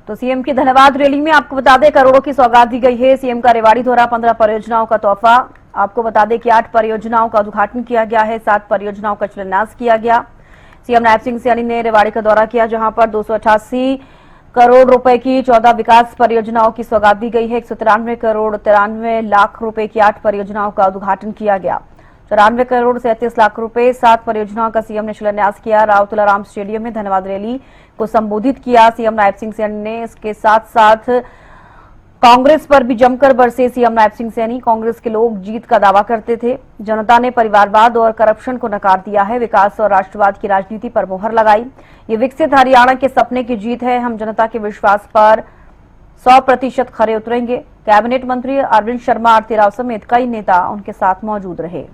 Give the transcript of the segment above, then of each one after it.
तो सीएम की धन्यवाद रैली में आपको बता दें करोड़ों की सौगात दी गई है। सीएम का रेवाड़ी दौरा, 15 परियोजनाओं का तोहफा। आपको बता दें कि 8 परियोजनाओं का उद्घाटन किया गया है, 7 परियोजनाओं का शिलान्यास किया गया। सीएम नायब सिंह सैनी ने रेवाड़ी का दौरा किया, जहां पर 288 करोड़ रुपए की 14 विकास परियोजनाओं की सौगात दी गई है। 193 करोड़ 93 लाख रुपए की 8 परियोजनाओं का उद्घाटन किया गया। 94 करोड़ 37 लाख रुपए 7 परियोजनाओं का सीएम ने शिलान्यास किया। राव तुलाराम स्टेडियम में धन्यवाद रैली को संबोधित किया सीएम नायब सिंह सैनी ने। इसके साथ साथ कांग्रेस पर भी जमकर बरसे सीएम नायब सिंह सैनी। कांग्रेस के लोग जीत का दावा करते थे, जनता ने परिवारवाद और करप्शन को नकार दिया है, विकास और राष्ट्रवाद की राजनीति पर मोहर लगाई। ये विकसित हरियाणा के सपने की जीत है, हम जनता के विश्वास पर 100% खरे उतरेंगे। कैबिनेट मंत्री अरविंद शर्मा, आरती राव समेत कई नेता उनके साथ मौजूद रहे।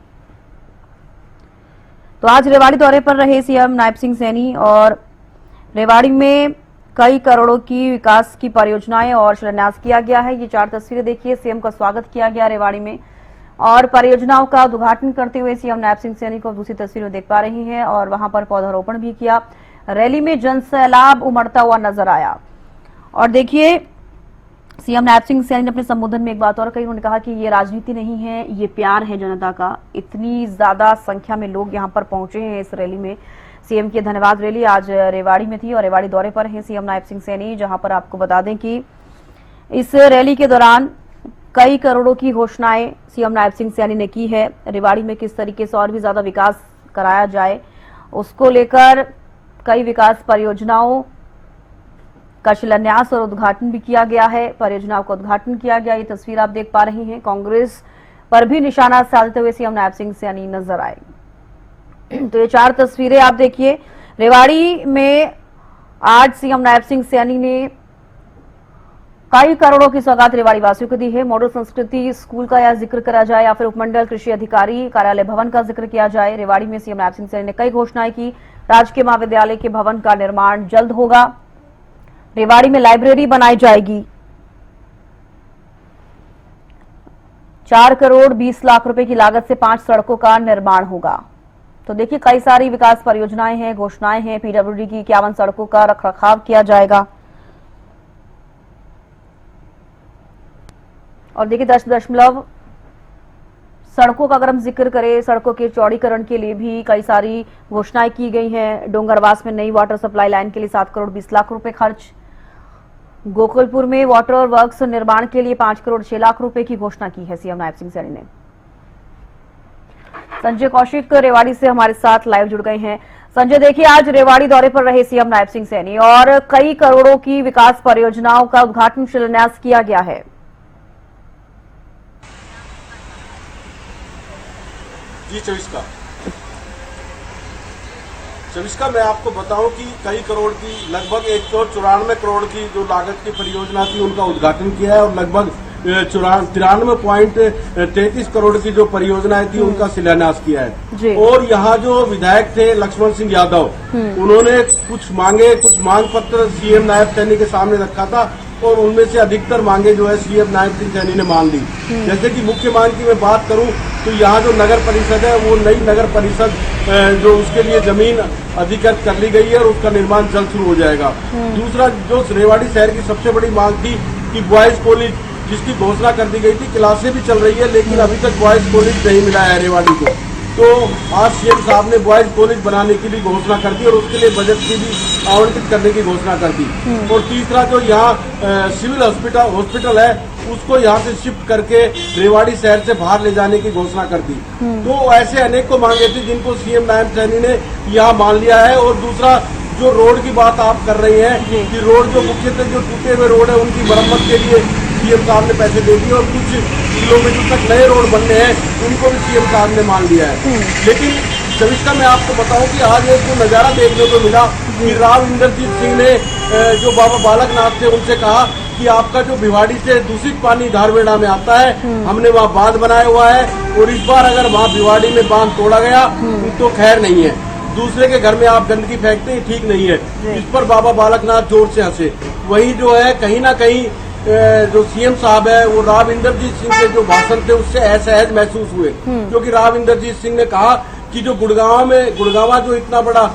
तो आज रेवाड़ी दौरे पर रहे सीएम नायब सिंह सैनी और रेवाड़ी में कई करोड़ों की विकास की परियोजनाएं और शिलान्यास किया गया है। ये 4 तस्वीरें देखिए, सीएम का स्वागत किया गया रेवाड़ी में और परियोजनाओं का उद्घाटन करते हुए सीएम नायब सिंह सैनी को दूसरी तस्वीर में देख पा रही हैं और वहां पर पौधारोपण भी किया। रैली में जनसैलाब उमड़ता हुआ नजर आया और देखिए सीएम नायब सिंह सैनी ने अपने संबोधन में एक बात और कही। उन्होंने कहा कि ये राजनीति नहीं है, ये प्यार है जनता का। इतनी ज्यादा संख्या में लोग यहाँ पर पहुंचे हैं इस रैली में। सीएम की धन्यवाद रैली आज रेवाड़ी में थी और रेवाड़ी दौरे पर है सीएम नायब सिंह सैनी, जहां पर आपको बता दें कि इस रैली के दौरान कई करोड़ों की घोषणाएं सीएम नायब सिंह सैनी ने की है। रेवाड़ी में किस तरीके से और भी ज्यादा विकास कराया जाए, उसको लेकर कई विकास परियोजनाओं का शिलान्यास और उद्घाटन भी किया गया है। परियोजनाओं का उद्घाटन किया गया, ये तस्वीर आप देख पा रही हैं। कांग्रेस पर भी निशाना साधते हुए सीएम नायब सिंह सैनी नजर आए। तो ये 4 तस्वीरें आप देखिए। रेवाड़ी में आज सीएम नायब सिंह सैनी ने कई करोड़ों की सौगात रेवाड़ी वासियों को दी है। मॉडल संस्कृति स्कूल का या जिक्र करा जाए या फिर उपमंडल कृषि अधिकारी कार्यालय भवन का जिक्र किया जाए। रेवाड़ी में सीएम नायब सिंह सैनी ने कई घोषणाएं की। राजकीय महाविद्यालय के भवन का निर्माण जल्द होगा। रेवाड़ी में लाइब्रेरी बनाई जाएगी। 4 करोड़ 20 लाख रुपए की लागत से 5 सड़कों का निर्माण होगा। तो देखिए कई सारी विकास परियोजनाएं हैं, घोषणाएं हैं। पीडब्ल्यूडी की 51 सड़कों का रखरखाव किया जाएगा और देखिए 10 सड़कों का अगर हम जिक्र करें, सड़कों के चौड़ीकरण के लिए भी कई सारी घोषणाएं की गई हैं। डोंगरवास में नई वाटर सप्लाई लाइन के लिए 7 करोड़ 20 लाख रुपए खर्च। गोकुलपुर में वाटर वर्क्स निर्माण के लिए 5 करोड़ 6 लाख रुपए की घोषणा की है सीएम नायब सिंह सैनी ने। संजय कौशिक रेवाड़ी से हमारे साथ लाइव जुड़ गए हैं। संजय, देखिए आज रेवाड़ी दौरे पर रहे सीएम नायब सिंह सैनी और कई करोड़ों की विकास परियोजनाओं का उद्घाटन शिलान्यास किया गया है। जी 24 का मैं आपको बताऊं कि कई करोड़ की लगभग 194 करोड़ की जो लागत की परियोजना थी उनका उद्घाटन किया है और लगभग 93.33 करोड़ की जो परियोजनाएं थी उनका शिलान्यास किया है। और यहाँ जो विधायक थे लक्ष्मण सिंह यादव, उन्होंने कुछ मांग पत्र सीएम नायब सैनी के सामने रखा था और उनमें से अधिकतर मांगे जो है सीएम नायब सिंह सैनी ने मान ली। जैसे कि मुख्य मांग की मैं बात करूं तो यहाँ जो नगर परिषद है वो नई नगर परिषद जो उसके लिए जमीन अधिकृत कर ली गई है और उसका निर्माण जल्द शुरू हो जाएगा। दूसरा जो रेवाड़ी शहर की सबसे बड़ी मांग थी कि बॉयज कॉलेज जिसकी घोषणा कर दी गई थी, क्लासें भी चल रही है लेकिन अभी तक बॉयज कॉलेज नहीं मिला है रेवाड़ी को। तो आज सीएम साहब ने बॉयज कॉलेज बनाने की भी घोषणा कर दी और उसके लिए बजट की भी आवंटित करने की घोषणा कर दी। और तीसरा जो यहाँ सिविल हॉस्पिटल है उसको यहाँ से शिफ्ट करके रेवाड़ी शहर से बाहर ले जाने की घोषणा कर दी। तो ऐसे अनेक मांगे थी जिनको सीएम नायब सैनी ने यहाँ मान लिया है। और दूसरा जो रोड की बात आप कर रही हैं कि रोड जो मुख्यतः जो टूटे हुए रोड है उनकी मरम्मत के लिए सीएम साहब ने पैसे दे दिए और कुछ किलोमीटर तक नए रोड बनने हैं उनको भी सीएम साहब ने मान लिया है। लेकिन 24 का मैं आपको बताऊं कि आज एक जो नजारा देखने को मिला कि राव इंद्रजीत सिंह ने जो बाबा बालकनाथ थे उनसे कहा कि आपका जो भिवाड़ी से दूषित पानी धारवेड़ा में आता है, हमने वहाँ बांध बनाया हुआ है और इस बार अगर वहाँ भिवाड़ी में बांध तोड़ा गया तो खैर नहीं है। दूसरे के घर में आप गंदगी फेंकते हैं, ठीक नहीं है। इस पर बाबा बालकनाथ जोर से हंसे। वही जो है कहीं ना कहीं जो सीएम साहब है वो राव इंद्रजीत सिंह के जो भाषण थे उससे असहज महसूस हुए, क्योंकि राव इंद्रजीत सिंह ने कहा कि जो गुड़गांवा जो इतना बड़ा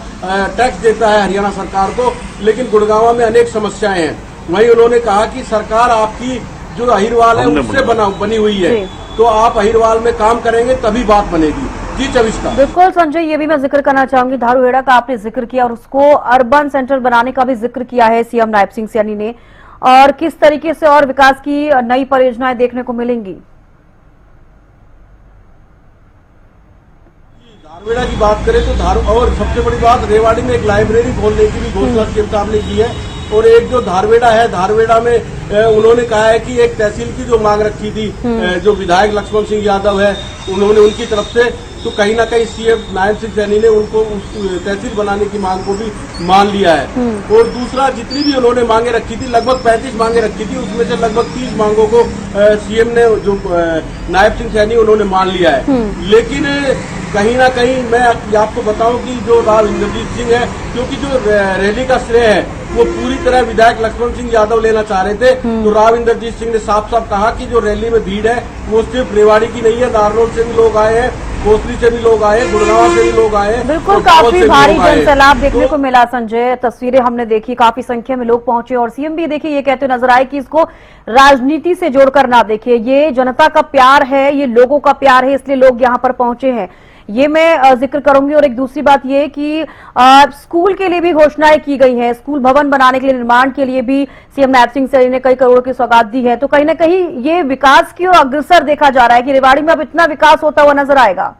टैक्स देता है हरियाणा सरकार को, लेकिन गुड़गांवा में अनेक समस्याएं हैं वहीं उन्होंने कहा कि सरकार आपकी जो अहिरवाल है उससे बनी हुई है, तो आप अहिरवाल में काम करेंगे तभी बात बनेगी। जी चविष्टा। बिल्कुल संजय, ये भी मैं जिक्र करना चाहूंगी, धारूहेड़ा का आपने जिक्र किया और उसको अर्बन सेंटर बनाने का भी जिक्र किया है सीएम नायब सिंह सैनी ने, और किस तरीके से और विकास की नई परियोजनाएं देखने को मिलेंगी? धारूहेड़ा की बात करें तो और सबसे बड़ी बात, रेवाड़ी में एक लाइब्रेरी खोलने की भी घोषणा सीएम साहब ने की है। और एक जो धारूहेड़ा है, धारूहेड़ा में उन्होंने कहा है कि एक तहसील की जो मांग रखी थी जो विधायक लक्ष्मण सिंह यादव है उन्होंने उनकी तरफ से, तो कहीं ना कहीं सीएम नायब सिंह सैनी ने उनको उस तहसील बनाने की मांग को भी मान लिया है। और दूसरा, जितनी भी उन्होंने मांगे रखी थी, लगभग 35 मांगे रखी थी, उसमें से लगभग 30 मांगों को सीएम ने जो नायब सिंह सैनी उन्होंने मान लिया है। लेकिन कहीं ना कहीं मैं आपको बताऊं कि जो राव इंद्रजीत सिंह है, क्योंकि जो रैली का श्रेय है वो पूरी तरह विधायक लक्ष्मण सिंह यादव लेना चाह रहे थे, तो राव इंद्रजीत सिंह ने साफ साफ कहा कि जो रैली में भीड़ है वो सिर्फ रेवाड़ी की नहीं है, नारनौल से भी लोग आए हैं, कोसली से भी लोग आए, गुड़गांव से भी लोग आए। बिल्कुल, काफी भारी जनसैलाब देखने को मिला संजय, तस्वीरें हमने देखी, काफी संख्या में लोग पहुंचे और सीएम भी देखिए ये कहते नजर आए कि इसको राजनीति से जोड़कर ना देखिए, ये जनता का प्यार है, ये लोगों का प्यार है, इसलिए लोग यहाँ पर पहुंचे हैं। ये मैं जिक्र करूंगी। और एक दूसरी बात ये कि स्कूल के लिए भी घोषणाएं की गई हैं, स्कूल भवन बनाने के लिए, निर्माण के लिए भी सीएम नायब सिंह सैनी ने कई करोड़ की सौगात दी है। तो कहीं ना कहीं ये विकास की ओर अग्रसर देखा जा रहा है कि रेवाड़ी में अब इतना विकास होता हुआ नजर आएगा।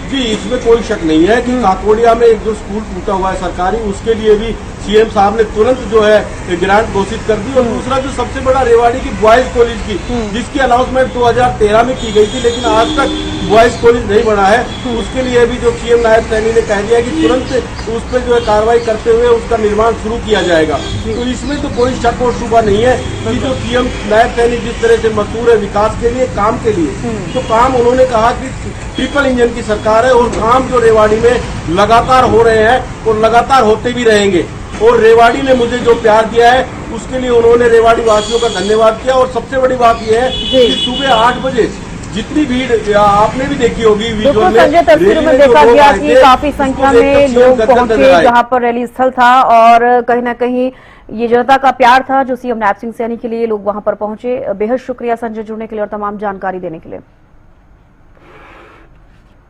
जी, इसमें कोई शक नहीं है कि काकोड़िया में एक जो स्कूल टूटा हुआ है सरकारी, उसके लिए भी सीएम साहब ने तुरंत जो है ग्रांट घोषित कर दी। और दूसरा, जो सबसे बड़ा रेवाड़ी की बॉयज कॉलेज की, जिसकी अनाउंसमेंट 2013 में की गई थी लेकिन आज तक बॉयज कॉलेज नहीं बना है, उसके लिए भी जो सीएम नायब सैनी ने कह दिया कि तुरंत उस पर जो है कार्रवाई करते हुए उसका निर्माण शुरू किया जाएगा। तो इसमें तो कोई शक और शुबा नहीं है कि जो सीएम नायब सैनी जिस तरह से मशहूर है विकास के लिए, काम के लिए, तो काम उन्होंने कहा कि ट्रिपल इंजन की सरकार है और काम जो रेवाड़ी में लगातार हो रहे हैं और लगातार होते भी रहेंगे। और रेवाड़ी ने मुझे जो प्यार दिया है उसके लिए उन्होंने रेवाड़ी वासियों का धन्यवाद किया। और सबसे बड़ी बात यह है कि सुबह 8 बजे जितनी भीड़ आपने भी देखी होगी वीडियो में, संजय तस्वीरों में देखा गया कि काफी संख्या में लोग पहुंचे जहां पर रैली स्थल था और कहीं ना कहीं ये जनता का प्यार था जो सीएम नायब सिंह सैनी के लिए लोग वहां पर पहुंचे। बेहद शुक्रिया संजय जुड़ने के लिए और तमाम जानकारी देने के लिए।